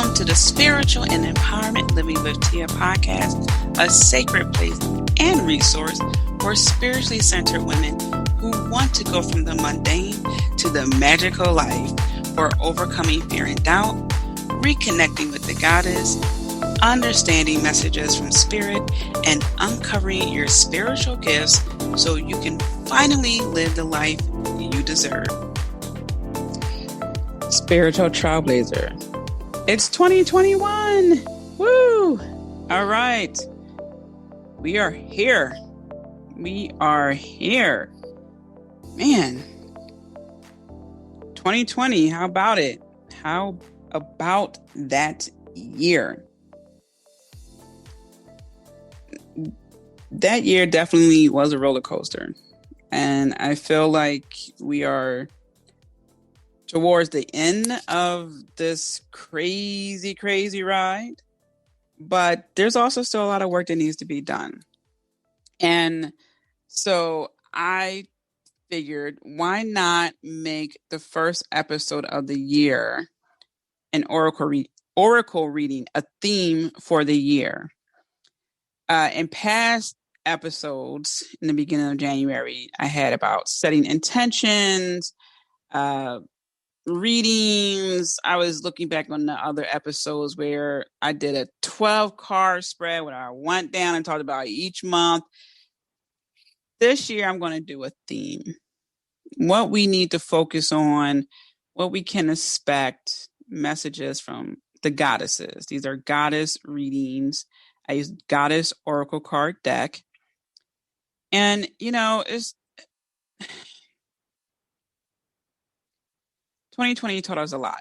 Welcome to the Spiritual and Empowerment Living with Tia podcast, a sacred place and resource for spiritually centered women who want to go from the mundane to the magical life, for overcoming fear and doubt, reconnecting with the goddess, understanding messages from spirit, and uncovering your spiritual gifts so you can finally live the life you deserve. Spiritual Trailblazer. It's 2021. Woo! All right. We are here. Man. 2020, how about it? How about that year? That year definitely was a roller coaster. And I feel like we are towards the end of this crazy ride. But there's also still a lot of work that needs to be done. And so I figured, why not make the first episode of the year an oracle reading, a theme for the year. In past episodes, in the beginning of January, I had about setting intentions, readings. I was looking back on the other episodes where I did a 12 card spread where I went down and talked about each month. This year, I'm going to do a theme. What we need to focus on, what we can expect, messages from the goddesses. These are goddess readings. I use goddess oracle card deck. And, it's 2020 taught us a lot.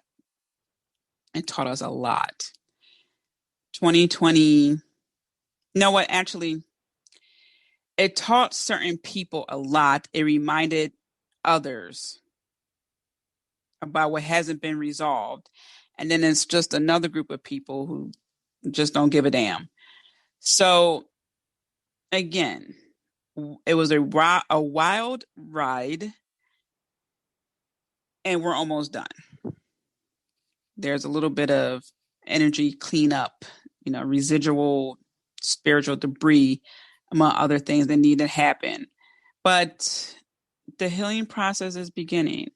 It taught us a lot. 2020, you know what? Actually, it taught certain people a lot. It reminded others about what hasn't been resolved. And then it's just another group of people who just don't give a damn. So, again, it was a wild ride, and we're almost done. There's a little bit of energy cleanup, residual spiritual debris, among other things that need to happen. But the healing process is beginning.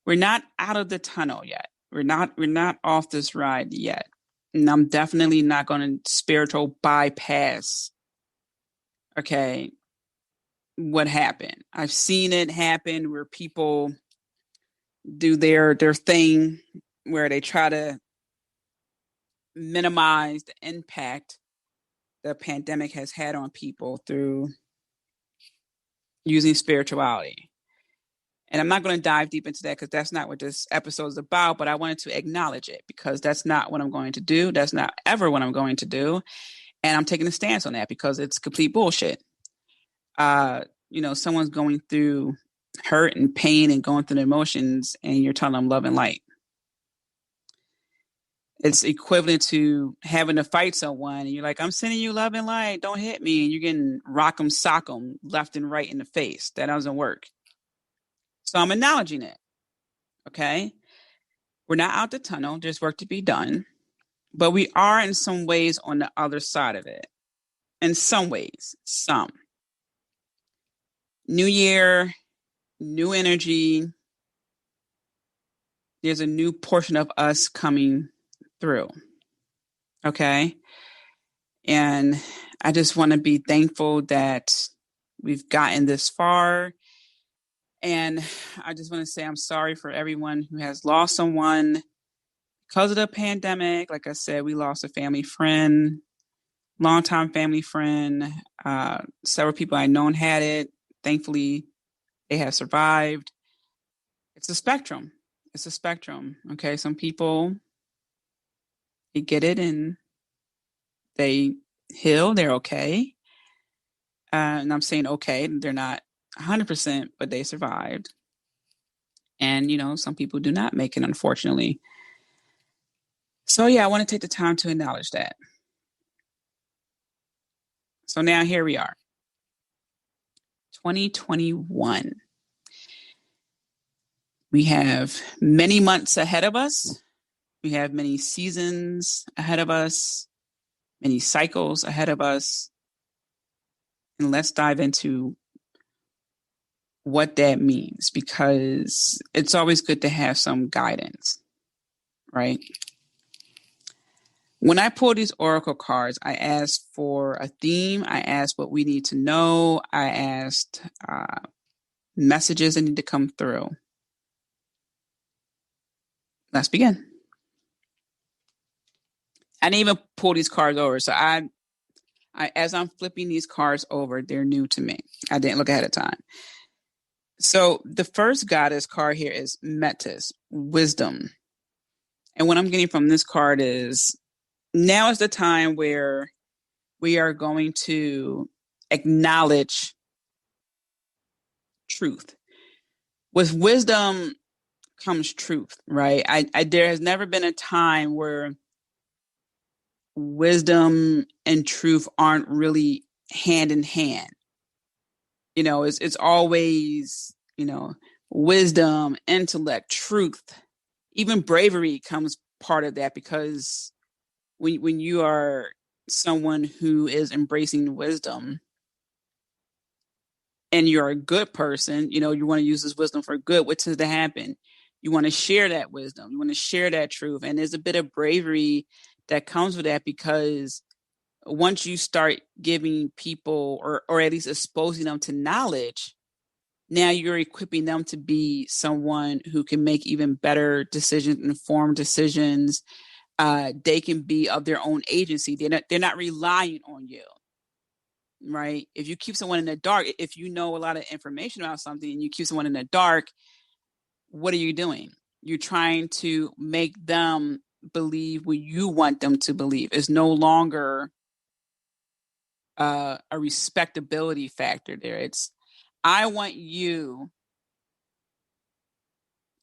We're not out of the tunnel yet. We're not off this ride yet. And I'm definitely not going to spiritual bypass, okay, what happened. I've seen it happen where people do their thing where they try to minimize the impact the pandemic has had on people through using spirituality. And I'm not going to dive deep into that because that's not what this episode is about, but I wanted to acknowledge it because that's not what I'm going to do. That's not ever what I'm going to do. And I'm taking a stance on that because it's complete bullshit. Someone's going through hurt and pain and going through the emotions and you're telling them love and light. It's equivalent to having to fight someone and you're like, I'm sending you love and light. Don't hit me. And you're getting rock 'em, sock 'em left and right in the face. That doesn't work. So I'm acknowledging it. Okay. We're not out the tunnel. There's work to be done, but we are in some ways on the other side of it. In some ways, some. New year, new energy. There's a new portion of us coming through. Okay. And I just want to be thankful that we've gotten this far. And I just want to say I'm sorry for everyone who has lost someone because of the pandemic. Like I said, we lost a family friend, longtime family friend. Several people I known had it. Thankfully, they have survived. It's a spectrum. Okay. Some people, they get it and they heal. They're okay. And I'm saying okay. They're not 100%, but they survived. And, some people do not make it, unfortunately. So, yeah, I want to take the time to acknowledge that. So now here we are. 2021. We have many months ahead of us. We have many seasons ahead of us, many cycles ahead of us. And let's dive into what that means, because it's always good to have some guidance, right? When I pull these oracle cards, I asked for a theme. I asked what we need to know. I asked messages that need to come through. Let's begin. I didn't even pull these cards over. So I as I'm flipping these cards over, they're new to me. I didn't look ahead of time. So the first goddess card here is Metis, wisdom. And what I'm getting from this card is now is the time where we are going to acknowledge truth. With wisdom comes truth, right? There has never been a time where wisdom and truth aren't really hand in hand. It's always, wisdom, intellect, truth, even bravery comes part of that, because when you are someone who is embracing wisdom and you're a good person, you want to use this wisdom for good. What tends to happen? You want to share that wisdom. You want to share that truth. And there's a bit of bravery that comes with that, because once you start giving people or at least exposing them to knowledge, now you're equipping them to be someone who can make even better decisions, informed decisions. They can be of their own agency. They're not relying on you, right? If you keep someone in the dark, if you know a lot of information about something and you keep someone in the dark, what are you doing? You're trying to make them believe what you want them to believe. It's no longer a respectability factor there. It's, I want you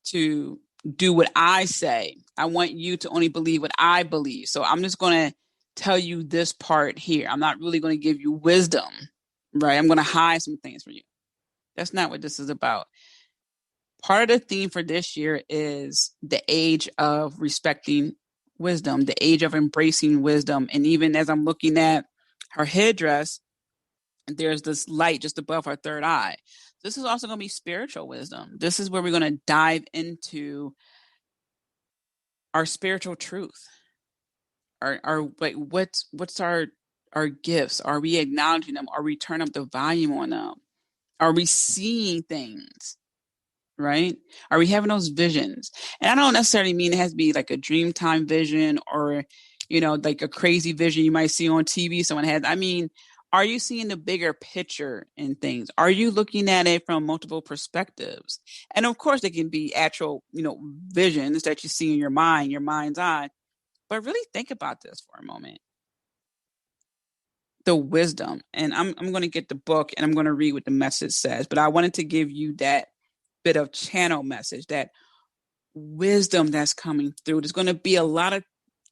to do what I say. I want you to only believe what I believe. So I'm just going to tell you this part here. I'm not really going to give you wisdom, right? I'm going to hide some things from you. That's not what this is about. Part of the theme for this year is the age of respecting wisdom, the age of embracing wisdom. And even as I'm looking at her headdress, there's this light just above her third eye. This is also going to be spiritual wisdom. This is where we're going to dive into our spiritual truth. What's our gifts? Are we acknowledging them? Are we turning up the volume on them? Are we seeing things? Right? Are we having those visions? And I don't necessarily mean it has to be like a dream time vision or, like a crazy vision you might see on TV someone has. I mean, are you seeing the bigger picture in things? Are you looking at it from multiple perspectives? And of course, they can be actual, visions that you see in your mind, your mind's eye. But really think about this for a moment. The wisdom. And I'm going to get the book and I'm going to read what the message says. But I wanted to give you that bit of channel message, that wisdom that's coming through. There's going to be a lot of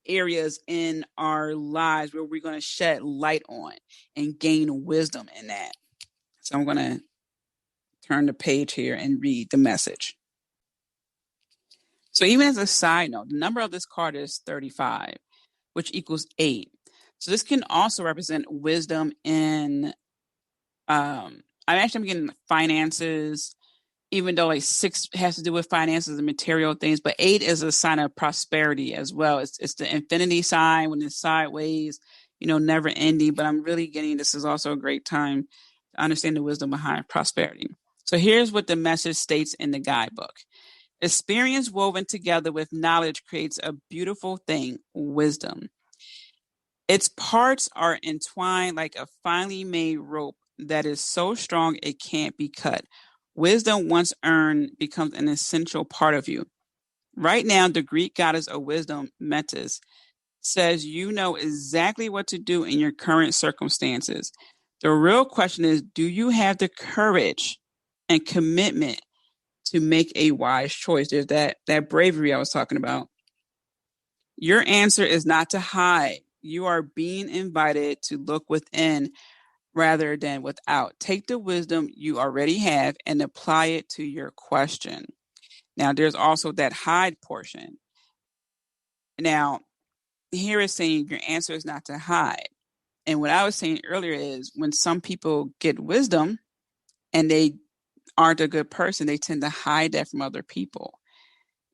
areas in our lives where we're going to shed light on and gain wisdom in that. So I'm going to turn the page here and read the message. So even as a side note, the number of this card is 35, which equals 8. So this can also represent wisdom in, I'm getting finances, even though like 6 has to do with finances and material things, but 8 is a sign of prosperity as well. It's the infinity sign when it's sideways, never ending. But I'm really getting, this is also a great time to understand the wisdom behind prosperity. So here's what the message states in the guidebook. Experience woven together with knowledge creates a beautiful thing, wisdom. Its parts are entwined like a finely made rope that is so strong it can't be cut. Wisdom, once earned, becomes an essential part of you. Right now, the Greek goddess of wisdom, Metis, says you know exactly what to do in your current circumstances. The real question is, do you have the courage and commitment to make a wise choice? There's that bravery I was talking about. Your answer is not to hide. You are being invited to look within rather than without. Take the wisdom you already have and apply it to your question. Now, there's also that hide portion. Now, here is saying your answer is not to hide. And what I was saying earlier is when some people get wisdom and they aren't a good person, they tend to hide that from other people.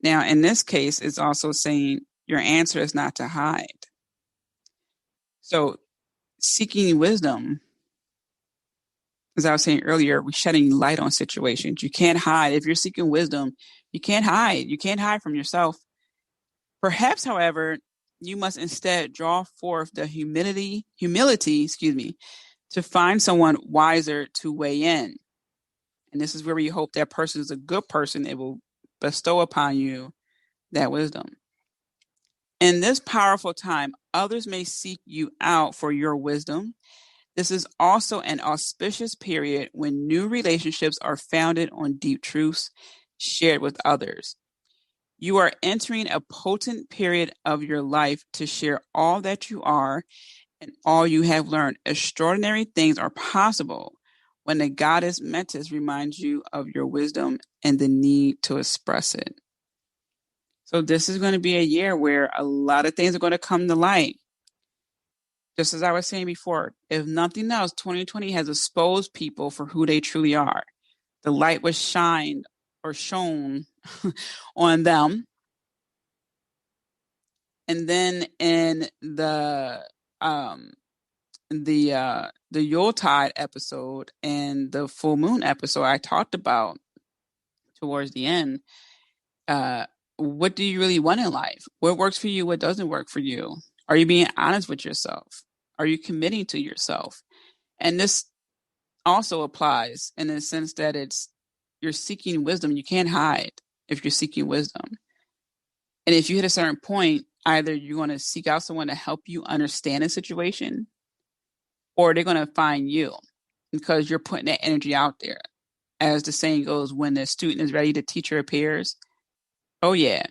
Now, in this case, it's also saying your answer is not to hide. So seeking wisdom, as I was saying earlier, we're shedding light on situations. You can't hide. If you're seeking wisdom, you can't hide. You can't hide from yourself. Perhaps, however, you must instead draw forth the humility, to find someone wiser to weigh in. And this is where we hope that person is a good person. It will bestow upon you that wisdom. In this powerful time, others may seek you out for your wisdom. This is also an auspicious period when new relationships are founded on deep truths shared with others. You are entering a potent period of your life to share all that you are and all you have learned. Extraordinary things are possible when the goddess Metis reminds you of your wisdom and the need to express it. So this is going to be a year where a lot of things are going to come to light. Just as I was saying before, if nothing else, 2020 has exposed people for who they truly are. The light was shined or shone on them. And then in the Yuletide episode and the full moon episode I talked about towards the end, what do you really want in life? What works for you? What doesn't work for you? Are you being honest with yourself? Are you committing to yourself? And this also applies in the sense that you're seeking wisdom. You can't hide if you're seeking wisdom. And if you hit a certain point, either you're going to seek out someone to help you understand a situation, or they're going to find you because you're putting that energy out there. As the saying goes, when the student is ready, the teacher appears. Oh yeah,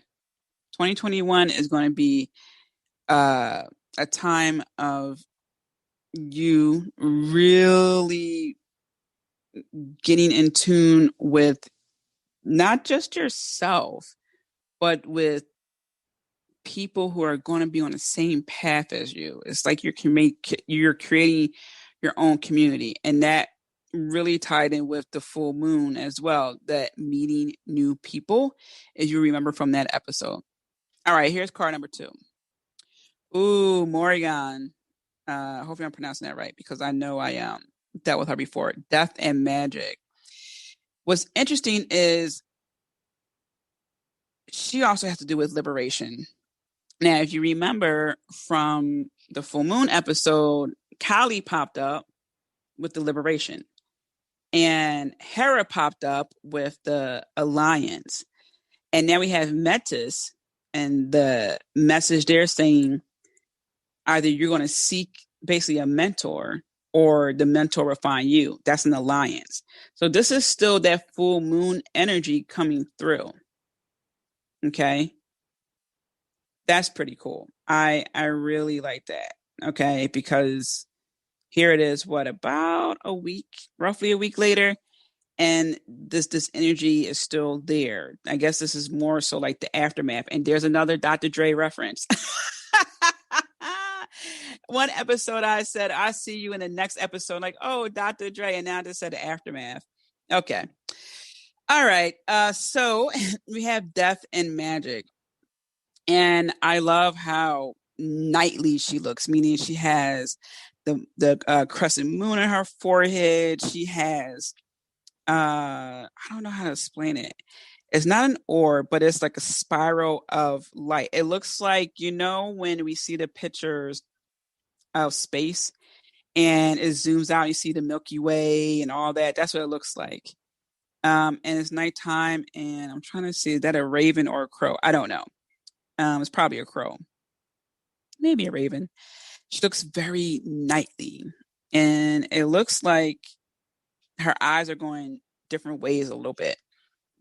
2021 is going to be a time of you really getting in tune with not just yourself, but with people who are going to be on the same path as you. It's like you're creating your own community, and that really tied in with the full moon as well, that meeting new people, as you remember from that episode. All right, here's card number 2. Ooh, Morrigan. Hopefully I'm pronouncing that right because I know I dealt with her before. Death and magic. What's interesting is she also has to do with liberation. Now, if you remember from the full moon episode, Kali popped up with the liberation and Hera popped up with the alliance. And now we have Metis, and the message they're saying either you're going to seek basically a mentor or the mentor will find you. That's an alliance. So this is still that full moon energy coming through. Okay. That's pretty cool. I really like that. Okay. Because here it is, about a week, roughly a week later. And this energy is still there. I guess this is more so like the aftermath. And there's another Dr. Dre reference. One episode I said, I see you in the next episode, like, oh, Dr. Dre. And now I just said the aftermath. Okay. All right. So we have death and magic. And I love how knightly she looks, meaning she has the crescent moon on her forehead. She has, I don't know how to explain it. It's not an orb, but it's like a spiral of light. It looks like, when we see the pictures of space and it zooms out, you see the Milky Way and all that. That's what it looks like. And it's nighttime, and I'm trying to see, is that a raven or a crow? I don't know. It's probably a crow. Maybe a raven. She looks very knightly, and it looks like her eyes are going different ways a little bit.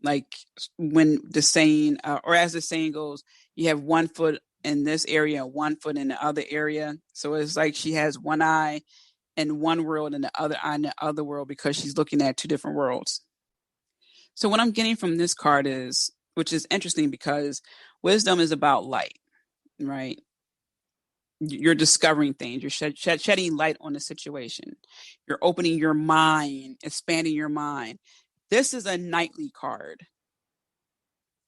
Like when the saying, or as the saying goes, you have one foot in this area, one foot in the other area. So it's like she has one eye in one world and the other eye in the other world because she's looking at two different worlds. So what I'm getting from this card is, which is interesting because wisdom is about light. right? You're discovering things. You're shedding light on the situation. You're opening your mind, expanding your mind. This is a knightly card.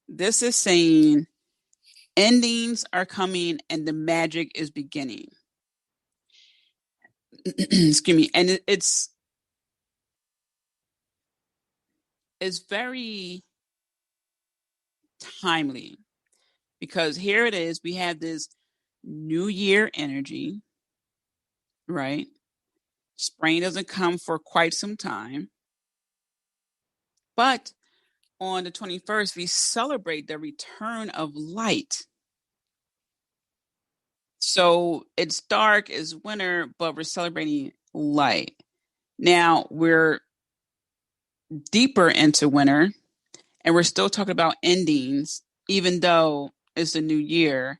This is saying endings are coming and the magic is beginning. Excuse me. And it's very timely because here it is. We have this new year energy, right? Spring doesn't come for quite some time. But on the 21st, we celebrate the return of light. So it's dark, it's winter, but we're celebrating light. Now we're deeper into winter and we're still talking about endings, even though it's a new year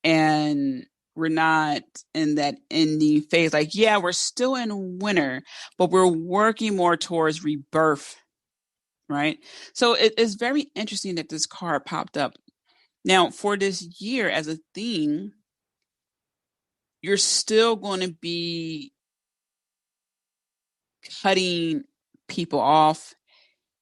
and we're not in that ending phase. Like, yeah, we're still in winter, but we're working more towards rebirth, right? So it's very interesting that this card popped up. Now, for this year as a theme, you're still going to be cutting people off,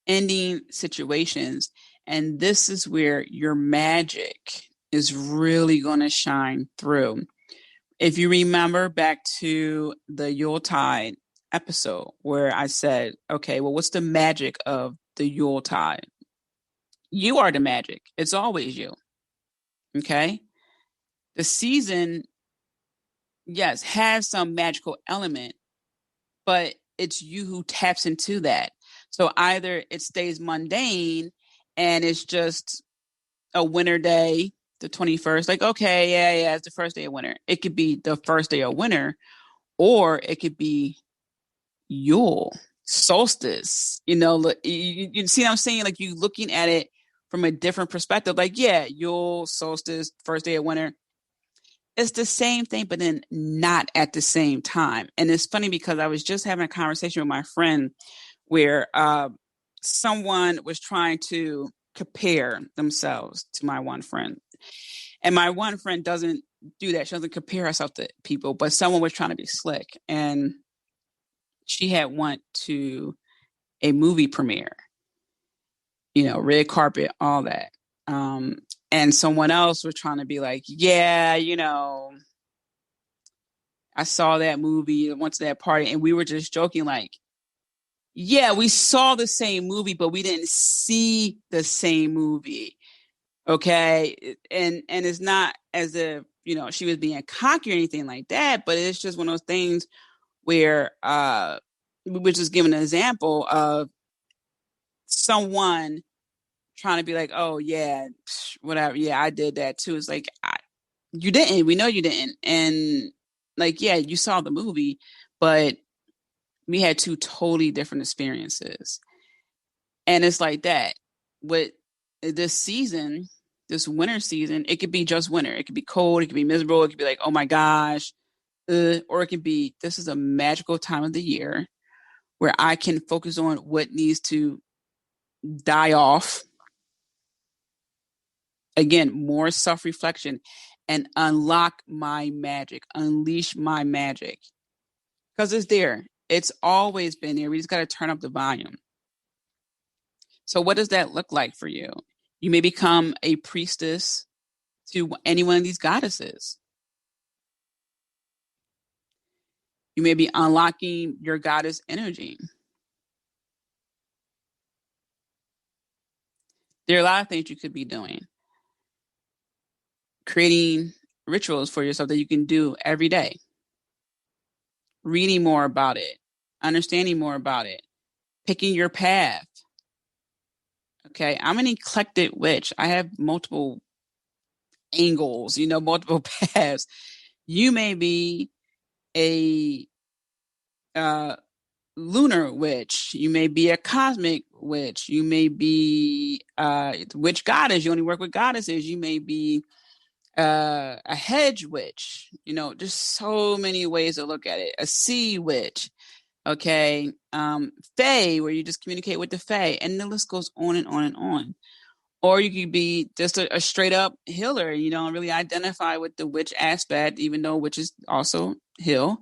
ending situations. And this is where your magic is really going to shine through. If you remember back to the Yuletide episode where I said, okay, well, what's the magic of the Yuletide? You are the magic. It's always you. Okay. The season, yes, has some magical element, but it's you who taps into that. So either it stays mundane and it's just a winter day, the 21st, like, okay, yeah, it's the first day of winter. It could be the first day of winter, or it could be Yule, solstice. You see what I'm saying? Like you looking at it from a different perspective. Like, yeah, Yule, solstice, first day of winter. It's the same thing, but then not at the same time. And it's funny because I was just having a conversation with my friend where someone was trying to compare themselves to my one friend. And my one friend doesn't do that. She doesn't compare herself to people, but someone was trying to be slick. And she had went to a movie premiere, red carpet, all that. And someone else was trying to be like, yeah, I saw that movie, went to that party, and we were just joking like, yeah, we saw the same movie, but we didn't see the same movie. Okay. And it's not as if, she was being cocky or anything like that, but it's just one of those things where we were just giving an example of someone trying to be like, oh yeah, whatever. Yeah, I did that too. It's like, you didn't, we know you didn't. And like, yeah, you saw the movie, but we had two totally different experiences. And it's like that with this season, this winter season, it could be just winter. It could be cold. It could be miserable. It could be like, oh my gosh. Or it could be, this is a magical time of the year where I can focus on what needs to die off. Again, more self-reflection and unlock my magic, unleash my magic. Because it's there. It's always been there. We just got to turn up the volume. So what does that look like for you? You may become a priestess to any one of these goddesses. You may be unlocking your goddess energy. There are a lot of things you could be doing. Creating rituals for yourself that you can do every day. Reading more about it. Understanding more about it. Picking your path. Okay, I'm an eclectic witch. I have multiple angles, multiple paths. You may be a lunar witch. You may be a cosmic witch. You may be witch goddess. You only work with goddesses. You may be a hedge witch. There's so many ways to look at it. A sea witch. Okay. Fae, where you just communicate with the fae. And the list goes on and on and on. Or you could be just a straight up healer, and really identify with the witch aspect, even though witches also heal.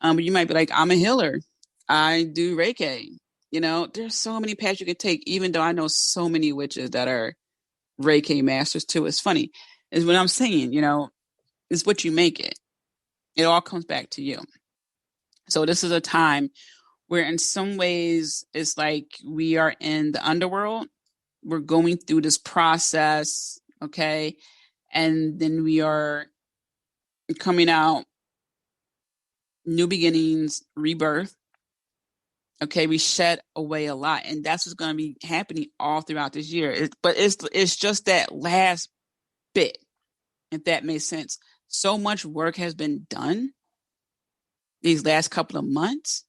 But you might be like, I'm a healer. I do Reiki. There's so many paths you can take, even though I know so many witches that are Reiki masters too. It's funny, is what I'm saying, is what you make it. It all comes back to you. So this is a time where in some ways it's like we are in the underworld. We're going through this process, okay? And then we are coming out, new beginnings, rebirth. Okay, we shed away a lot, and that's what's going to be happening all throughout this year. But it's just that last bit, if that makes sense. So much work has been done these last couple of months.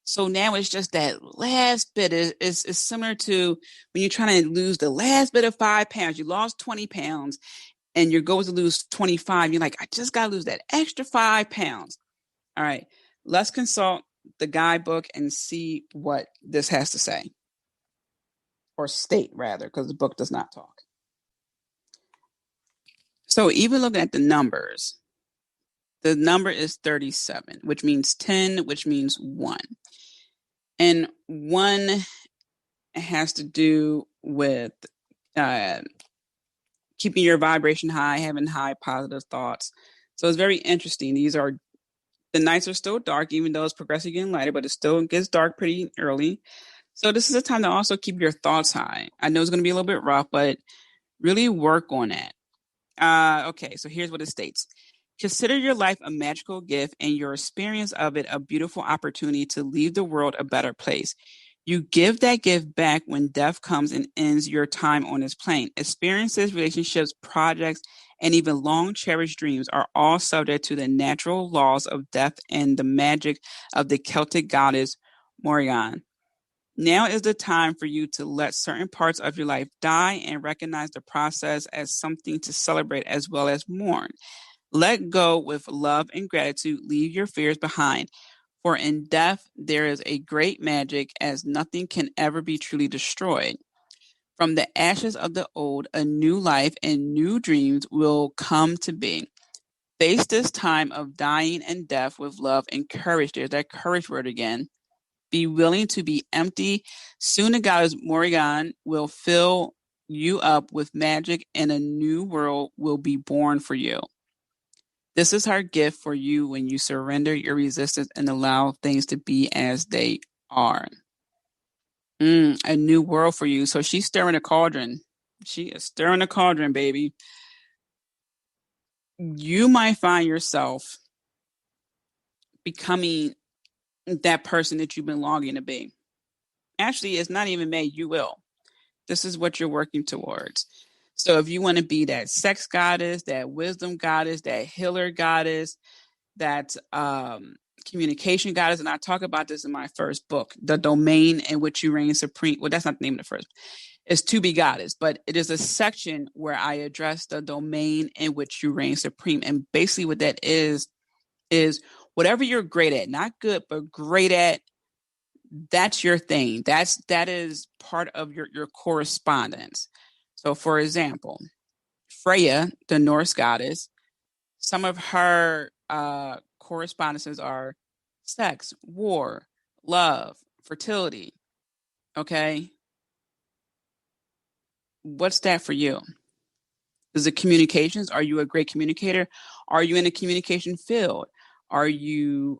So now it's just that last bit. Is similar to when you're trying to lose the last bit of 5 pounds. You lost 20 pounds and your goal is to lose 25. You're like, I just got to lose that extra 5 pounds. All right, let's consult the guidebook and see what this has to say. Or state, rather, because the book does not talk. So even looking at the numbers, the number is 37, which means 10, which means 1. And 1 has to do with keeping your vibration high, having high positive thoughts. So it's very interesting. The nights are still dark, even though it's progressively getting lighter, but it still gets dark pretty early. So this is a time to also keep your thoughts high. I know it's going to be a little bit rough, but really work on that. Okay, so here's what it states. Consider your life a magical gift and your experience of it a beautiful opportunity to leave the world a better place. You give that gift back when death comes and ends your time on this plane. Experiences, relationships, projects, and even long cherished dreams are all subject to the natural laws of death and the magic of the Celtic goddess Morrigan. Now is the time for you to let certain parts of your life die and recognize the process as something to celebrate as well as mourn. Let go with love and gratitude. Leave your fears behind. For in death there is a great magic, as nothing can ever be truly destroyed. From the ashes of the old, a new life and new dreams will come to be. Face this time of dying and death with love and courage. There's that courage word again. Be willing to be empty. Soon the goddess Morrigan will fill you up with magic and a new world will be born for you. This is her gift for you when you surrender your resistance and allow things to be as they are. A new world for you. So she's stirring a cauldron. She is stirring a cauldron, baby. You might find yourself becoming that person that you've been longing to be. Actually, it's not even made, you will. This is what you're working towards. So if you want to be that sex goddess, that wisdom goddess, that healer goddess, that communication goddess, and I talk about this in my first book, The Domain in Which You Reign Supreme. Well, that's not the name of the first. It's To Be Goddess, but it is a section where I address the domain in which you reign supreme. And basically what that is whatever you're great at, not good, but great at, that's your thing. That is part of your correspondence. So for example, Freya, the Norse goddess, some of her correspondences are sex, war, love, fertility. Okay. What's that for you? Is it communications? Are you a great communicator? Are you in a communication field? Are you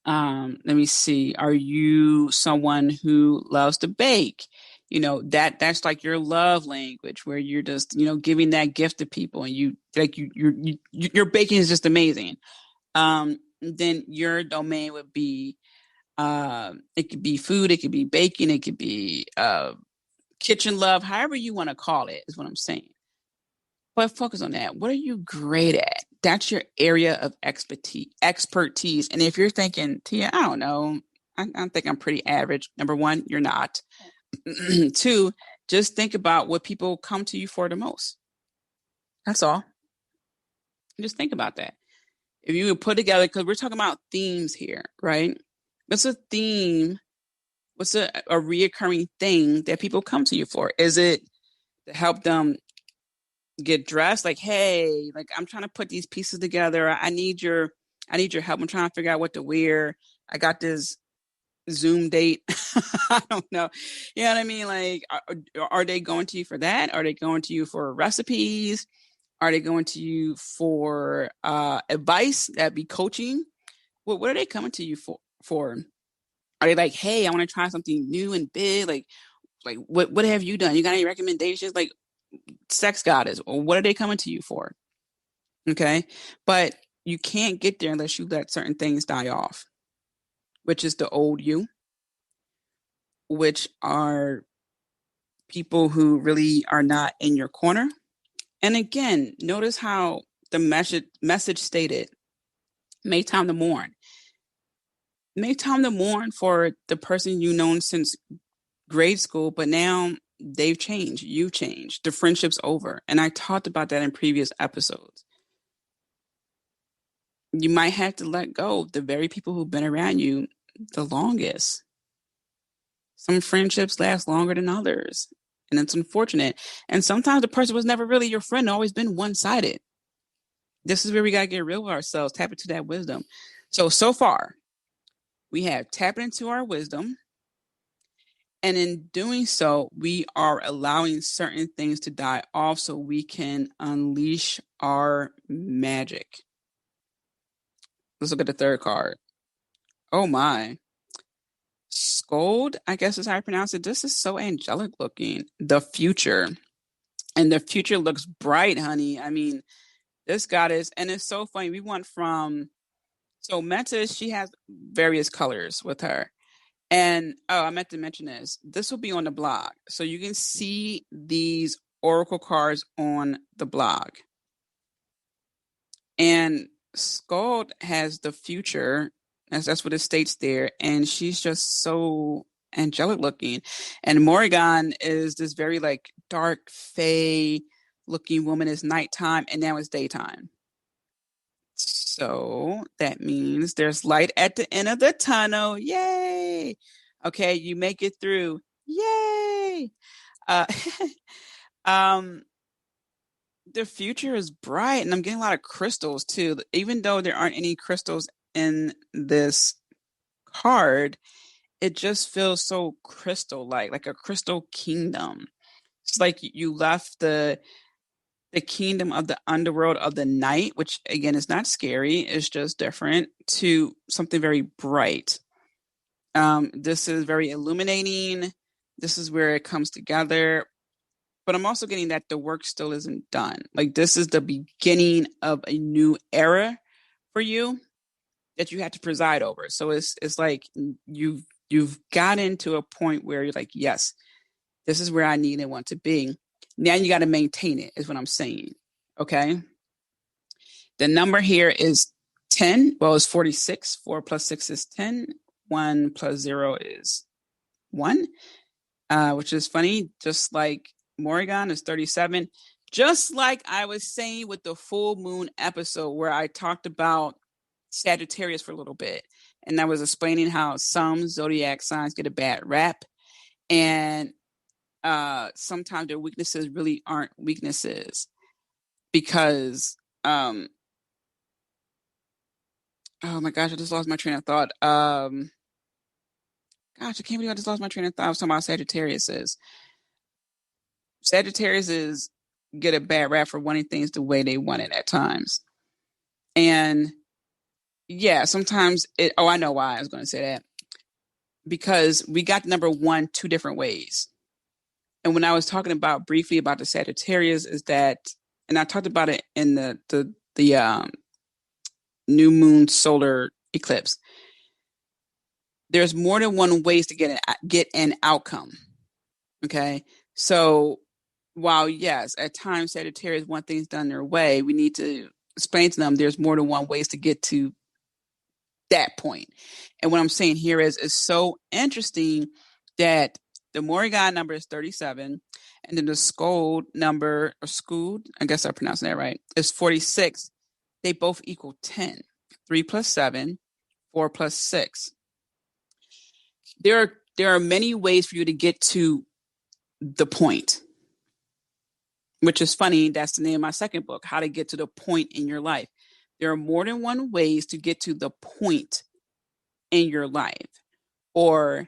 let me see. Are you someone who loves to bake? That's like your love language where you're just, giving that gift to people and your baking is just amazing. Then your domain would be, it could be food, it could be baking, it could be, kitchen love, however you want to call it is what I'm saying. But focus on that. What are you great at? That's your area of expertise. And if you're thinking, Tia, I don't know, I think I'm pretty average. Number one, you're not. 2, just think about what people come to you for the most. That's all. Just think about that. If you would put together, because we're talking about themes here, right? What's a theme What's a reoccurring thing that people come to you for? Is it to help them get dressed? Like, hey, like I'm trying to put these pieces together. I need your help. I'm trying to figure out what to wear. I got this Zoom date. I don't know. You know what I mean? Like, are they going to you for that? Are they going to you for recipes? Are they going to you for advice? That'd be coaching. What are they coming to you for? Are they like, hey, I want to try something new and big? Like what have you done? You got any recommendations? Like sex goddess, or what are they coming to you for? Okay. But you can't get there unless you let certain things die off, which is the old you, which are people who really are not in your corner. And again, notice how the message stated, make time to mourn. Make time to mourn for the person you've known since grade school, but now they've changed. You changed. The friendship's over. And I talked about that in previous episodes. You might have to let go of the very people who've been around you the longest. Some friendships last longer than others, and it's unfortunate. And sometimes the person was never really your friend, always been one-sided. This is where we got to get real with ourselves, tap into that wisdom. So far, we have tapped into our wisdom. And in doing so, we are allowing certain things to die off so we can unleash our magic. Let's look at the third card. Oh my. Scold, I guess is how I pronounce it. This is so angelic looking. The future. And the future looks bright, honey. I mean, this goddess, and it's so funny. We went from, so Meta, she has various colors with her. And oh, I meant to mention this. This will be on the blog. So you can see these oracle cards on the blog. And Skald has the future, as that's what it states there, and she's just so angelic looking. And Morrigan is this very like dark, fey looking woman. It's nighttime and now it's daytime. So that means there's light at the end of the tunnel. Yay! Okay, you make it through. Yay! Uh, the future is bright, and I'm getting a lot of crystals too. Even though there aren't any crystals in this card, it just feels so crystal-like, like a crystal kingdom. It's like you left the kingdom of the underworld of the night, which again is not scary, it's just different, to something very bright. This is very illuminating. This is where it comes together. But I'm also getting that the work still isn't done. Like this is the beginning of a new era for you that you have to preside over. So it's like you've gotten to a point where you're like, yes, this is where I need and want to be. Now you got to maintain it, is what I'm saying. Okay. The number here is 10. Well, it's 46. 4 plus 6 is 10. 1 plus 0 is 1, which is funny. Just like Morrigan is 37. Just like I was saying with the full moon episode where I talked about Sagittarius for a little bit. And I was explaining how some zodiac signs get a bad rap. And sometimes their weaknesses really aren't weaknesses because oh my gosh, I just lost my train of thought. Gosh, I can't believe I just lost my train of thought. I was talking about Sagittarius get a bad rap for wanting things the way they want it at times. And yeah, sometimes I know why I was going to say that. Because we got number 1 2 different ways. And when I was talking about briefly about the Sagittarius is that, and I talked about it in the new moon solar eclipse. There's more than one ways to get an outcome. Okay. So while yes, at times Sagittarius want things done their way, we need to explain to them there's more than one ways to get to that point. And what I'm saying here is it's so interesting that the Morrigan number is 37, and then the Skuld number, or Skuld, I guess I'm pronouncing that right, is 46. They both equal 10. 3 plus 7, 4 plus 6. There there are many ways for you to get to the point, which is funny. That's the name of my second book, How to Get to the Point in Your Life. There are more than one ways to get to the point in your life or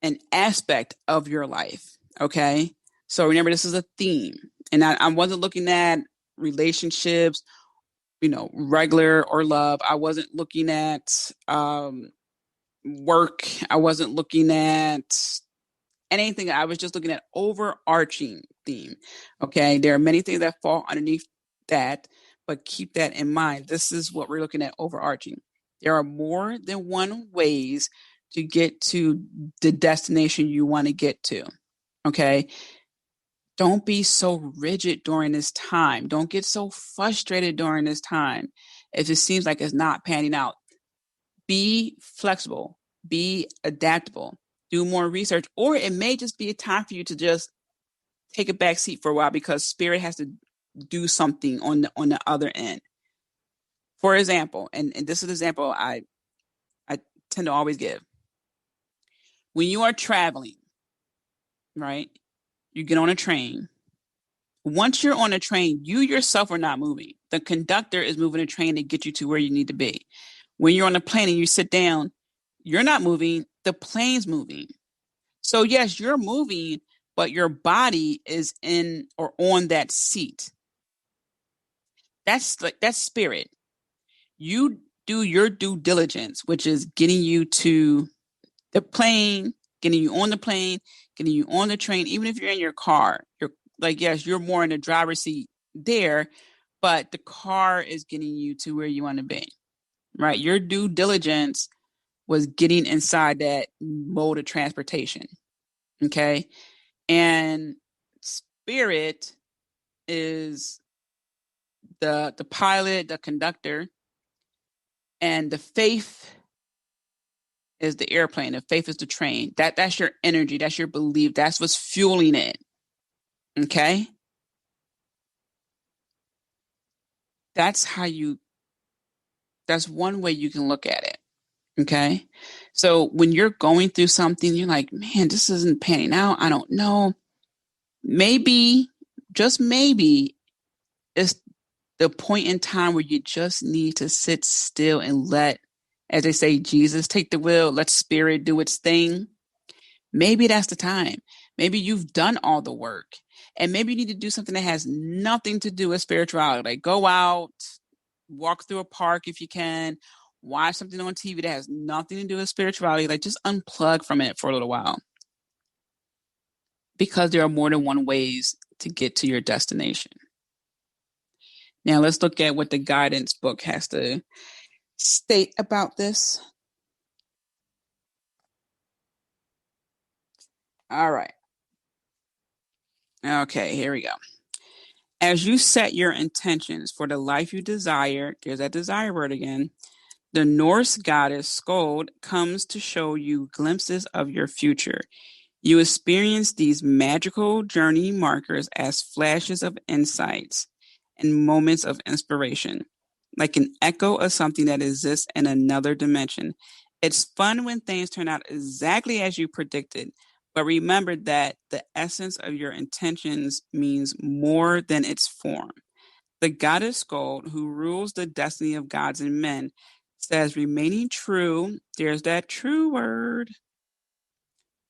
an aspect of your life. Okay. So remember, this is a theme. And I wasn't looking at relationships, regular or love. I wasn't looking at work. I wasn't looking at anything. I was just looking at overarching theme. Okay. There are many things that fall underneath that, but keep that in mind. This is what we're looking at overarching. There are more than one ways to get to the destination you want to get to. Okay. Don't be so rigid during this time. Don't get so frustrated during this time if it seems like it's not panning out. Be flexible, be adaptable, do more research, or it may just be a time for you to just take a back seat for a while because spirit has to do something on the other end. For example, and this is an example I tend to always give. When you are traveling, right? You get on a train. Once you're on a train, you yourself are not moving. The conductor is moving the train to get you to where you need to be. When you're on a plane and you sit down, you're not moving. The plane's moving. So yes, you're moving, but your body is in or on that seat. That's spirit. You do your due diligence, which is getting you to the plane, getting you on the plane, getting you on the train. Even if you're in your car, you're like, yes, you're more in the driver's seat there, but the car is getting you to where you want to be, right? Your due diligence was getting inside that mode of transportation. Okay. And spirit is the pilot, the conductor, and the faith is the airplane. The faith is the train. That's your energy. That's your belief. That's what's fueling it. Okay. That's one way you can look at it. Okay. So when you're going through something, you're like, man, this isn't panning out. I don't know. Maybe, just maybe, it's the point in time where you just need to sit still and let, as they say, Jesus take the wheel, let spirit do its thing. Maybe that's the time. Maybe you've done all the work and maybe you need to do something that has nothing to do with spirituality. Like go out, walk through a park if you can, watch something on TV that has nothing to do with spirituality. Like just unplug from it for a little while because there are more than one ways to get to your destination. Now let's look at what the guidance book has to state about this. All right. Okay, here we go. As you set your intentions for the life you desire, there's that desire word again, the Norse goddess Skuld comes to show you glimpses of your future. You experience these magical journey markers as flashes of insights and moments of inspiration, like an echo of something that exists in another dimension. It's fun when things turn out exactly as you predicted, but remember that the essence of your intentions means more than its form. The goddess Skuld, who rules the destiny of gods and men, says remaining true, there's that true word,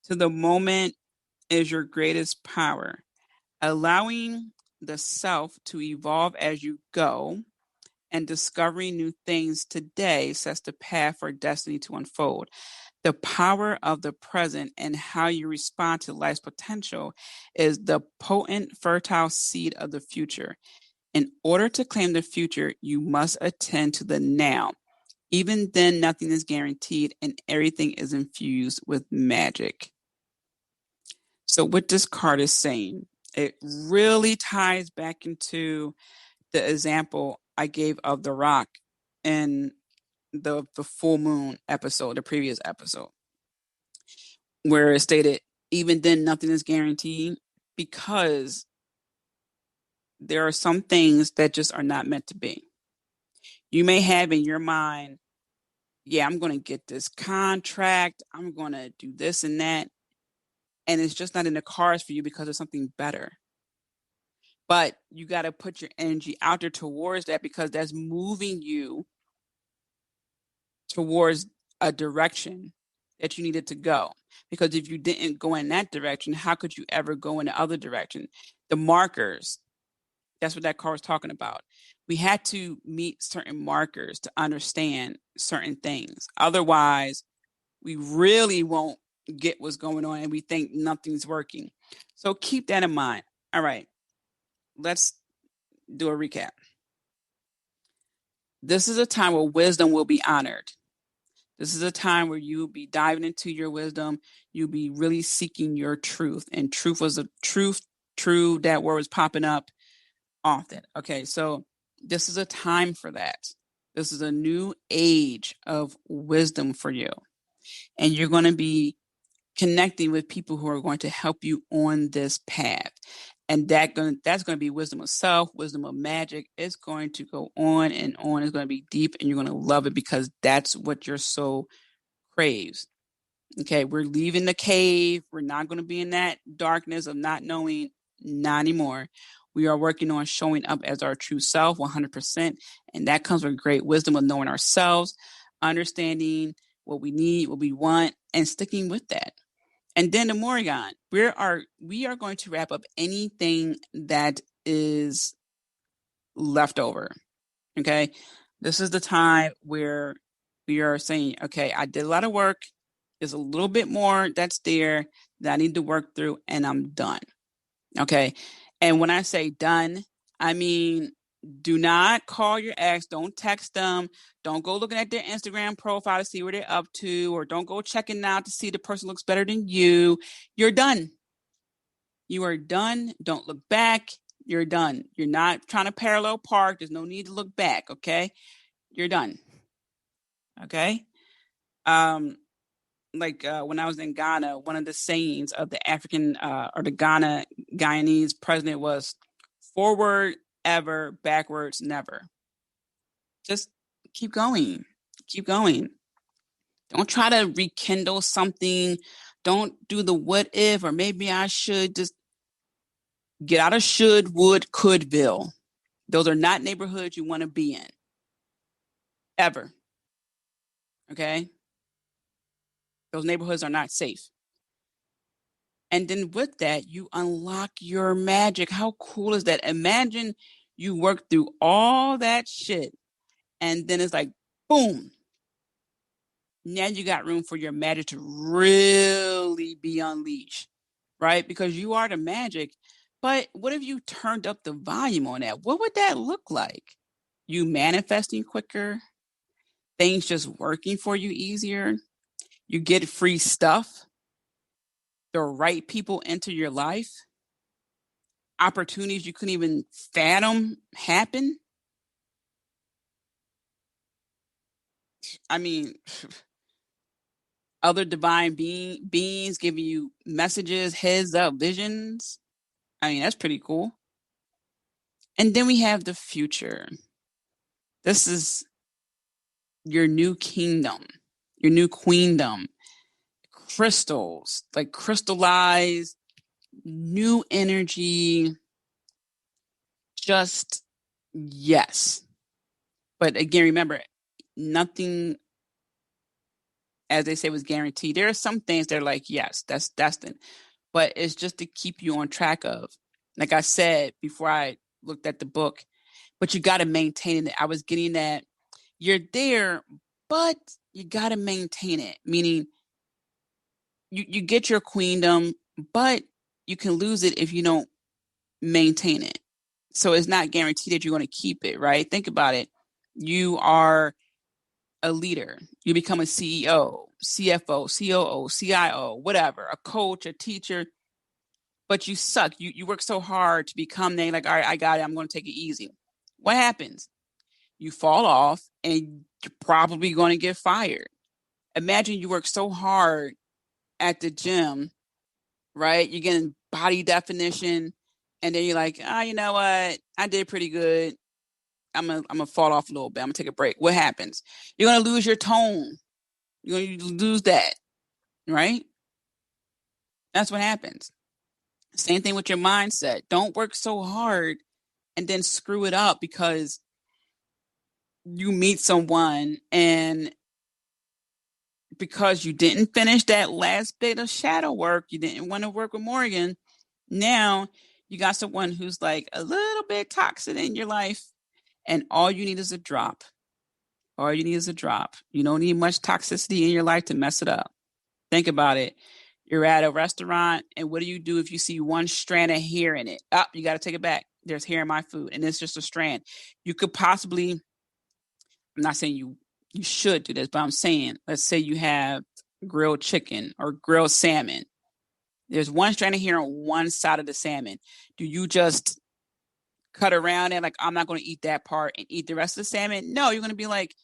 to the moment is your greatest power. Allowing the self to evolve as you go and discovering new things today sets the path for destiny to unfold. The power of the present and how you respond to life's potential is the potent, fertile seed of the future. In order to claim the future, you must attend to the now. Even then, nothing is guaranteed and everything is infused with magic. So what this card is saying, it really ties back into the example I gave of the rock in the full moon episode, the previous episode, where it stated, even then, nothing is guaranteed because there are some things that just are not meant to be. You may have in your mind, yeah, I'm going to get this contract. I'm going to do this and that. And it's just not in the cards for you because there's something better. But you got to put your energy out there towards that, because that's moving you towards a direction that you needed to go. Because if you didn't go in that direction, how could you ever go in the other direction? The markers, that's what that card was talking about. We had to meet certain markers to understand certain things. Otherwise, we really won't get what's going on and we think nothing's working. So keep that in mind. All right, let's do a recap. This is a time where wisdom will be honored. This is a time where you'll be diving into your wisdom. You'll be really seeking your truth. And truth was a truth, true, that word was popping up often. Okay, so this is a time for that. This is a new age of wisdom for you. And you're going to be connecting with people who are going to help you on this path. And that's going to be wisdom of self, wisdom of magic. It's going to go on and on. It's going to be deep, and you're going to love it because that's what your soul craves. Okay, we're leaving the cave. We're not going to be in that darkness of not knowing, not anymore. We are working on showing up as our true self 100%. And that comes with great wisdom of knowing ourselves, understanding what we need, what we want, and sticking with that. And then the Morrigan, we are going to wrap up anything that is left over. Okay. This is the time where we are saying, okay, I did a lot of work. There's a little bit more that's there that I need to work through, and I'm done. Okay. And when I say done, I mean, do not call your ex. Don't text them. Don't go looking at their Instagram profile to see where they're up to, or don't go checking out to see the person looks better than you. You're done. You are done. Don't look back. You're done. You're not trying to parallel park. There's no need to look back. Okay. You're done. Okay. When I was in Ghana, one of the sayings of the African or the Guyanese president was forward ever, backwards never. Just keep going. Keep going. Don't try to rekindle something. Don't do the what if or maybe I should. Just get out of should, would, couldville. Those are not neighborhoods you want to be in. Ever. Okay? Those neighborhoods are not safe. And then with that, you unlock your magic. How cool is that? Imagine you work through all that shit, and then it's like, boom. Now you got room for your magic to really be unleashed, right? Because you are the magic. But what if you turned up the volume on that? What would that look like? You manifesting quicker, things just working for you easier, you get free stuff, the right people enter your life, opportunities you couldn't even fathom happen. I mean, other divine beings giving you messages, heads up, visions. I mean, that's pretty cool. And then we have the future. This is your new kingdom, your new queendom. Crystals, like crystallized, new energy. Just yes. But again, remember, nothing, as they say, was guaranteed. There are some things that are like, yes, that's destined. But it's just to keep you on track of. Like I said before I looked at the book, but you got to maintain it. I was getting that you're there, but you got to maintain it. Meaning you get your queendom, but you can lose it if you don't maintain it. So it's not guaranteed that you're going to keep it, right? Think about it. You are a leader. You become a CEO, CFO, COO, CIO, whatever, a coach, a teacher, but you suck. You work so hard to become there. Like, all right, I got it. I'm going to take it easy. What happens? You fall off and you're probably going to get fired. Imagine you work so hard at the gym, right? You're getting body definition. And then you're like, oh, you know what? I did pretty good. I'm gonna fall off a little bit. I'm gonna take a break. What happens? You're gonna lose your tone. You're gonna lose that, right? That's what happens. Same thing with your mindset. Don't work so hard and then screw it up because you meet someone and because you didn't finish that last bit of shadow work, you didn't want to work with Morgan. Now you got someone who's like a little bit toxic in your life, and all you need is a drop. All you need is a drop. You don't need much toxicity in your life to mess it up. Think about it. You're at a restaurant, and what do you do if you see one strand of hair in it? Oh, you got to take it back. There's hair in my food, and it's just a strand. You could possibly, I'm not saying you should do this, but I'm saying, let's say you have grilled chicken or grilled salmon. There's one strand of hair on one side of the salmon. Do you just cut around it like, I'm not going to eat that part and eat the rest of the salmon? No, you're going to be like,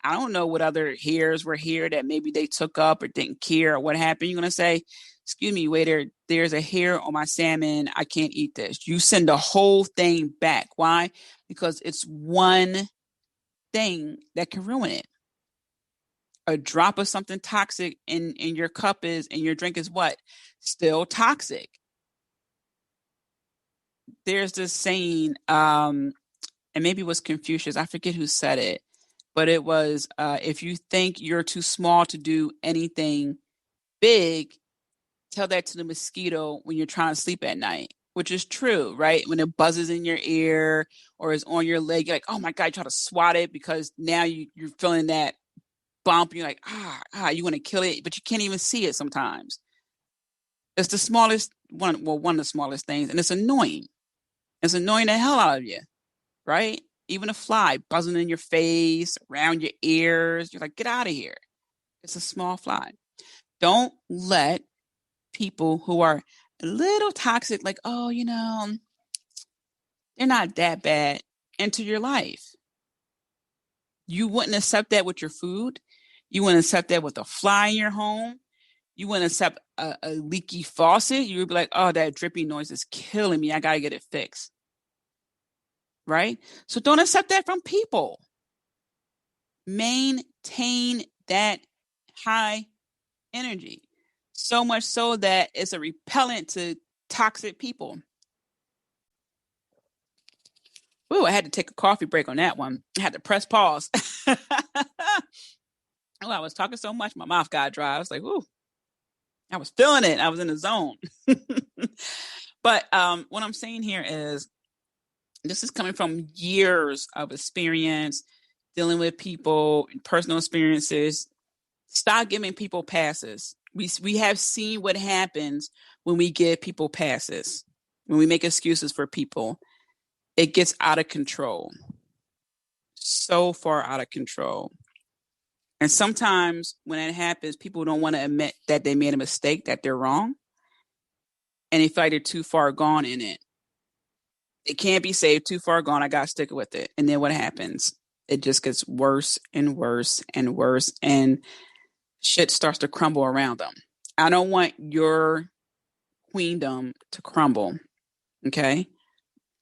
I don't know what other hairs were here that maybe they took up or didn't care or what happened. You're going to say, excuse me, waiter, there's a hair on my salmon. I can't eat this. You send the whole thing back. Why? Because it's one thing that can ruin it. A drop of something toxic in your cup is, and your drink is what? Still toxic. There's this saying, and maybe it was Confucius. I forget who said it, but it was, if you think you're too small to do anything big, tell that to the mosquito when you're trying to sleep at night, which is true, right? When it buzzes in your ear or is on your leg, you're like, oh my God, you try to swat it because now you're feeling that bump. You're like, you want to kill it, but you can't even see it sometimes. It's the smallest one, well, one of the smallest things, and it's annoying. It's annoying the hell out of you, right? Even a fly buzzing in your face, around your ears. You're like, get out of here. It's a small fly. Don't let people who are a little toxic, like, oh, they're not that bad, into your life. You wouldn't accept that with your food. You wouldn't accept that with a fly in your home. You wouldn't accept a leaky faucet. You would be like, oh, that dripping noise is killing me. I got to get it fixed. Right? So don't accept that from people. Maintain that high energy. So much so that it's a repellent to toxic people. Ooh, I had to take a coffee break on that one. I had to press pause. Oh, I was talking so much, my mouth got dry. I was like, ooh, I was feeling it. I was in the zone. But what I'm saying here is this is coming from years of experience dealing with people, personal experiences. Stop giving people passes. We have seen what happens when we give people passes, when we make excuses for people. It gets out of control. So far out of control. And sometimes when it happens, people don't want to admit that they made a mistake, that they're wrong. And they feel like they're too far gone in it. It can't be saved, too far gone. I got to stick with it. And then what happens? It just gets worse and worse and worse. And shit starts to crumble around them. I don't want your queendom to crumble. Okay?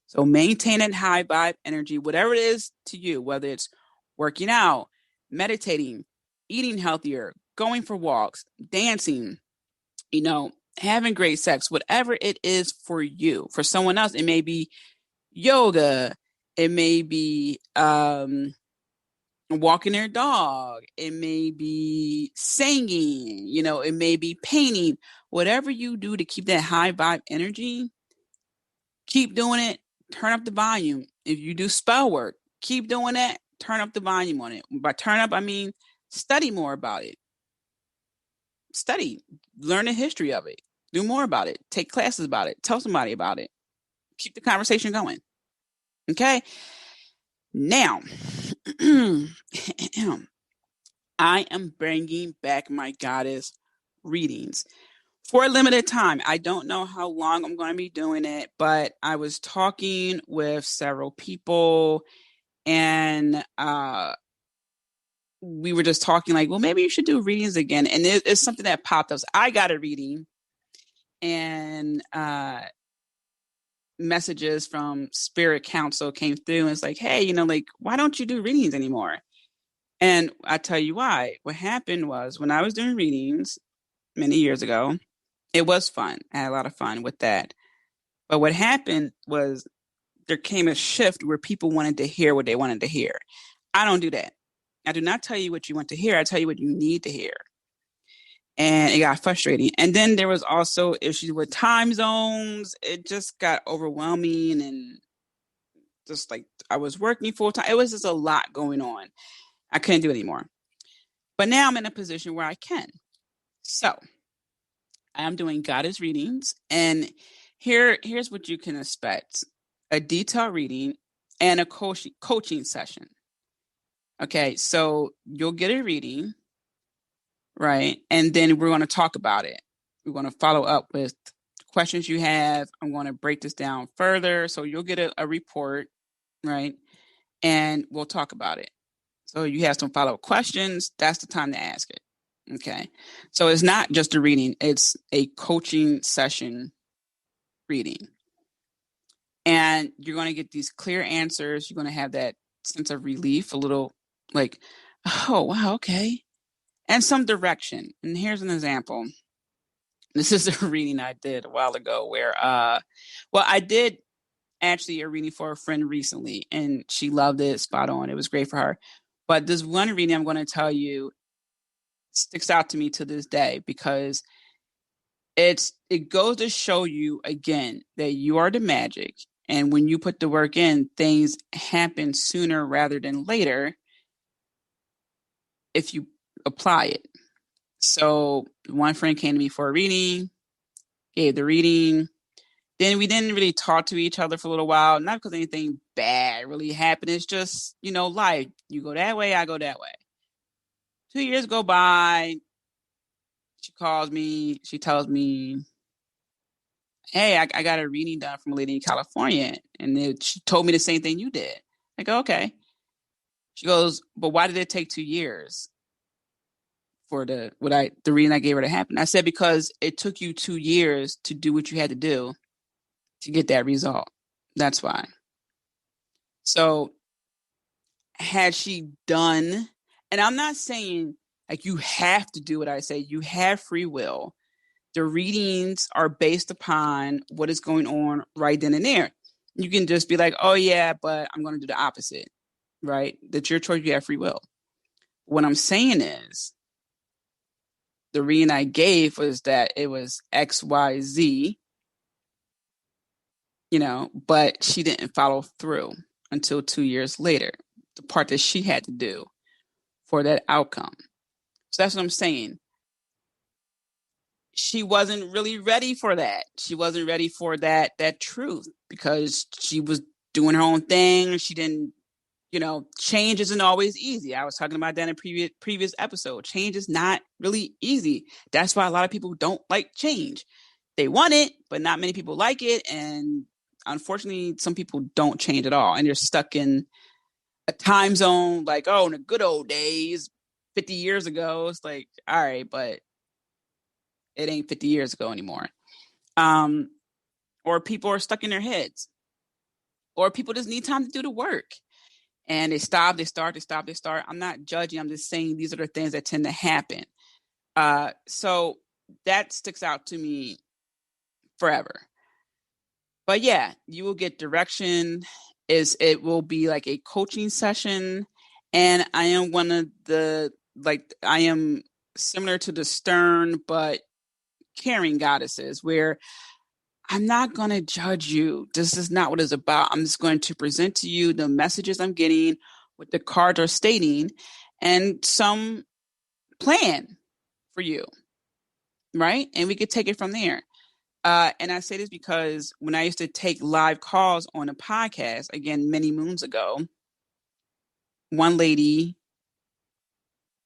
So maintain that high vibe energy, whatever it is to you, whether it's working out, meditating, eating healthier, going for walks, dancing, having great sex, whatever it is for you. For someone else, it may be yoga. It may be walking their dog. It may be singing, it may be painting. Whatever you do to keep that high vibe energy, keep doing it. Turn up the volume. If you do spell work, keep doing that. Turn up the volume on it. By turn up, I mean study more about it. Study, learn the history of it. Do more about it. Take classes about it. Tell somebody about it. Keep the conversation going. Okay? Now, I am bringing back my goddess readings for a limited time. I don't know how long I'm going to be doing it, but I was talking with several people and we were just talking like, well, maybe you should do readings again. And it's something that popped up. I got a reading and messages from Spirit Council came through and it's like, hey, like, why don't you do readings anymore? And I tell you why. What happened was when I was doing readings many years ago, it was fun. I had a lot of fun with that. But what happened was there came a shift where people wanted to hear what they wanted to hear. I don't do that. I do not tell you what you want to hear. I tell you what you need to hear. And it got frustrating. And then there was also issues with time zones. It just got overwhelming and just like I was working full time. It was just a lot going on. I couldn't do it anymore. But now I'm in a position where I can. So I'm doing goddess readings. And here's what you can expect: a detailed reading and a coaching session. Okay, so you'll get a reading, right? And then we're going to talk about it. We're going to follow up with questions you have. I'm going to break this down further. So you'll get a report, right? And we'll talk about it. So you have some follow-up questions. That's the time to ask it. Okay. So it's not just a reading, it's a coaching session reading. And you're going to get these clear answers. You're going to have that sense of relief, a little like, oh, wow, okay. And some direction. And here's an example. This is a reading I did a while ago where, I did actually a reading for a friend recently, and she loved it, spot on. It was great for her. But this one reading I'm going to tell you sticks out to me to this day because it goes to show you again that you are the magic. And when you put the work in, things happen sooner rather than later if you apply it. So one friend came to me for a reading, gave the reading. Then we didn't really talk to each other for a little while, not because anything bad really happened. It's just, life. You go that way, I go that way. 2 years go by. She calls me. She tells me, hey, I got a reading done from a lady in California. And she told me the same thing you did. I go, okay. She goes, but why did it take 2 years for the reading I gave her to happen? I said, because it took you 2 years to do what you had to do to get that result. That's why. So had she done, and I'm not saying like you have to do what I say, you have free will. The readings are based upon what is going on right then and there. You can just be like, oh yeah, but I'm going to do the opposite, right? That's your choice. You have free will. What I'm saying is the reading I gave was that it was XYZ, but she didn't follow through until 2 years later, the part that she had to do for that outcome. So that's what I'm saying. She wasn't really ready for that. She wasn't ready for that truth because she was doing her own thing. She didn't, change isn't always easy. I was talking about that in a previous episode. Change is not really easy. That's why a lot of people don't like change. They want it, but not many people like it. And unfortunately, some people don't change at all. And they're stuck in a time zone like, oh, in the good old days, 50 years ago. It's like, all right, but it ain't 50 years ago anymore. Or people are stuck in their heads. Or people just need time to do the work. And they stop, they start, they stop, they start. I'm not judging. I'm just saying these are the things that tend to happen. So that sticks out to me forever. But yeah, you will get direction. It will be like a coaching session. And I am one of I am similar to the stern but caring goddesses where I'm not going to judge you. This is not what it's about. I'm just going to present to you the messages I'm getting, what the cards are stating, and some plan for you, right? And we could take it from there. And I say this because when I used to take live calls on a podcast, again, many moons ago, one lady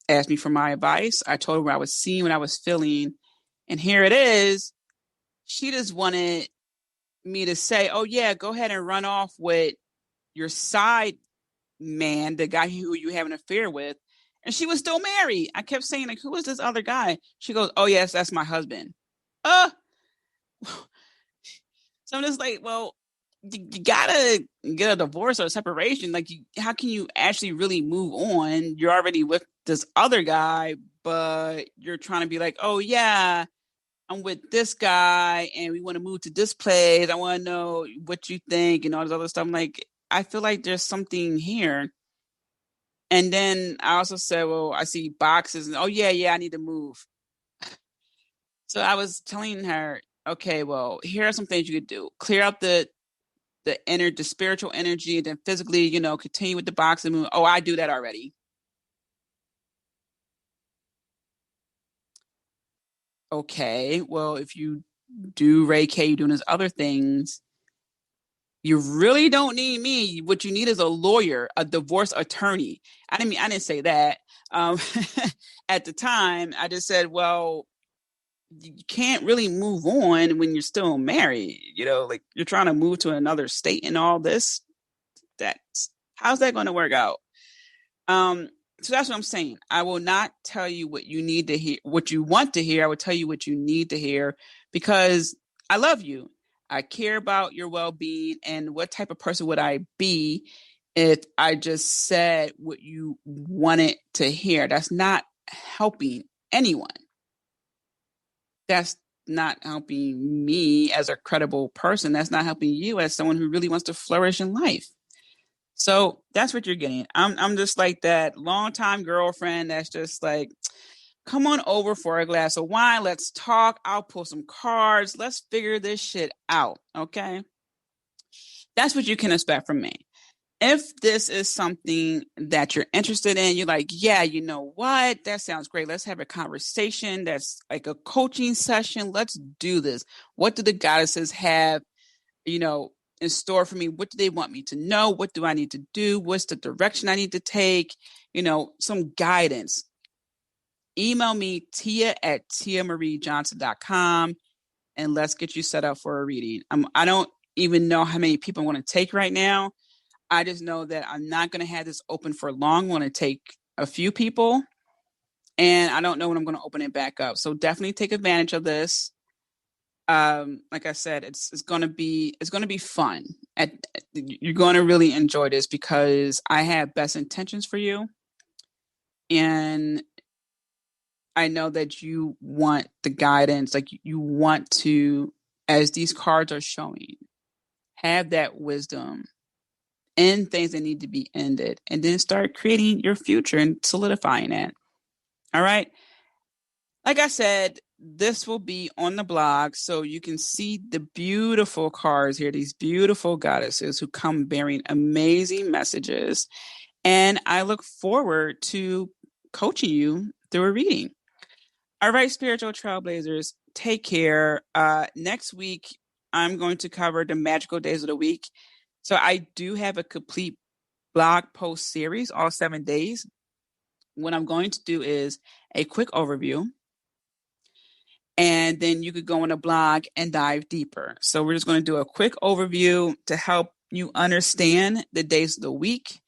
asked me for my advice. I told her what I was seeing, what I was feeling. And here it is. She just wanted me to say, oh, yeah, go ahead and run off with your side man, the guy who you have an affair with. And she was still married. I kept saying, like, who is this other guy? She goes, oh, yes, that's my husband. So I'm just like, well, you gotta get a divorce or a separation. Like, how can you actually really move on? You're already with this other guy, but you're trying to be like, oh yeah, I'm with this guy and we want to move to this place. I want to know what you think and all this other stuff. I'm like, I feel like there's something here. And then I also said, well, I see boxes and oh yeah, I need to move. So I was telling her, okay, well, here are some things you could do. Clear out the spiritual energy, and then physically, continue with the box and move. Oh, I do that already. Okay, well, if you do Reiki, you're doing these other things, you really don't need me. What you need is a lawyer, a divorce attorney. I didn't say that. Um, at the time, I just said, well, you can't really move on when you're still married. Like you're trying to move to another state and all this. That's how's that going to work out? So that's what I'm saying. I will not tell you what you need to hear, what you want to hear. I will tell you what you need to hear because I love you. I care about your well-being, and what type of person would I be if I just said what you wanted to hear? That's not helping anyone. That's not helping me as a credible person. That's not helping you as someone who really wants to flourish in life. So that's what you're getting. I'm just like that longtime girlfriend that's just like, come on over for a glass of wine. Let's talk. I'll pull some cards. Let's figure this shit out. Okay. That's what you can expect from me. If this is something that you're interested in, you're like, yeah, you know what? That sounds great. Let's have a conversation. That's like a coaching session. Let's do this. What do the goddesses have, in store for me? What do they want me to know? What do I need to do? What's the direction I need to take? Some guidance. Email me, tia@tiamariejohnson.com, and let's get you set up for a reading. I don't even know how many people I want to take right now. I just know that I'm not going to have this open for long. I want to take a few people, and I don't know when I'm going to open it back up. So definitely take advantage of this. Like I said, it's going to be fun. You're going to really enjoy this because I have best intentions for you, and I know that you want the guidance. Like you want to, as these cards are showing, have that wisdom, end things that need to be ended, and then start creating your future and solidifying it. All right. Like I said, this will be on the blog so you can see the beautiful cards here, these beautiful goddesses who come bearing amazing messages. And I look forward to coaching you through a reading. All right, spiritual trailblazers, take care. Next week, I'm going to cover the magical days of the week. So I do have a complete blog post series, all 7 days. What I'm going to do is a quick overview, and then you could go on a blog and dive deeper. So we're just going to do a quick overview to help you understand the days of the week,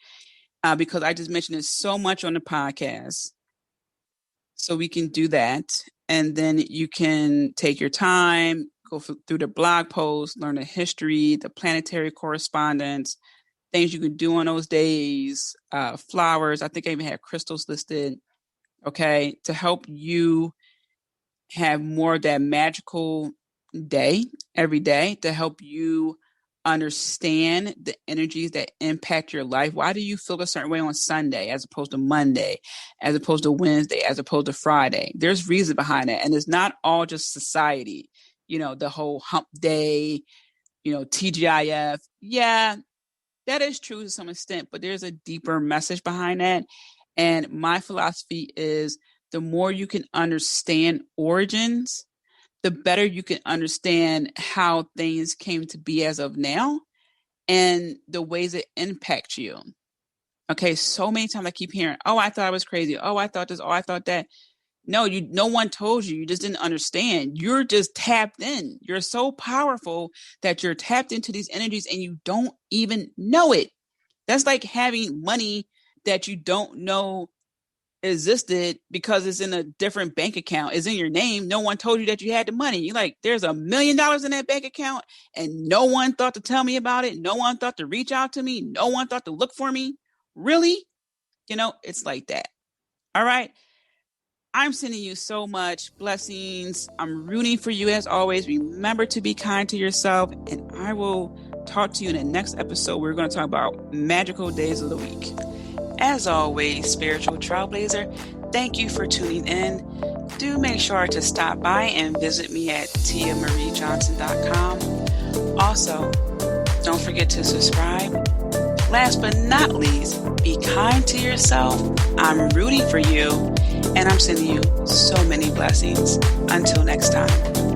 because I just mentioned it so much on the podcast. So we can do that. And then you can take your time, go through the blog post, learn the history, the planetary correspondence, things you can do on those days, flowers. I think I even have crystals listed, okay, to help you have more of that magical day every day, to help you understand the energies that impact your life. Why do you feel a certain way on Sunday as opposed to Monday, as opposed to Wednesday, as opposed to Friday? There's reason behind that. And it's not all just society, the whole hump day, TGIF. Yeah, that is true to some extent, but there's a deeper message behind that. And my philosophy is the more you can understand origins, the better you can understand how things came to be as of now and the ways it impacts you. Okay, so many times I keep hearing, oh, I thought I was crazy. Oh, I thought this. Oh, I thought that. No one told you. You just didn't understand. You're just tapped in. You're so powerful that you're tapped into these energies and you don't even know it. That's like having money that you don't know existed because it's in a different bank account. It's in your name. No one told you that you had the money. You're like, there's $1 million in that bank account and no one thought to tell me about it. No one thought to reach out to me. No one thought to look for me. Really? It's like that. All right. I'm sending you so much blessings. I'm rooting for you as always. Remember to be kind to yourself, and I will talk to you in the next episode. We're going to talk about magical days of the week. As always, Spiritual Trailblazer, thank you for tuning in. Do make sure to stop by and visit me at tiamariejohnson.com. Also, don't forget to subscribe. Last but not least, be kind to yourself. I'm rooting for you, and I'm sending you so many blessings. Until next time.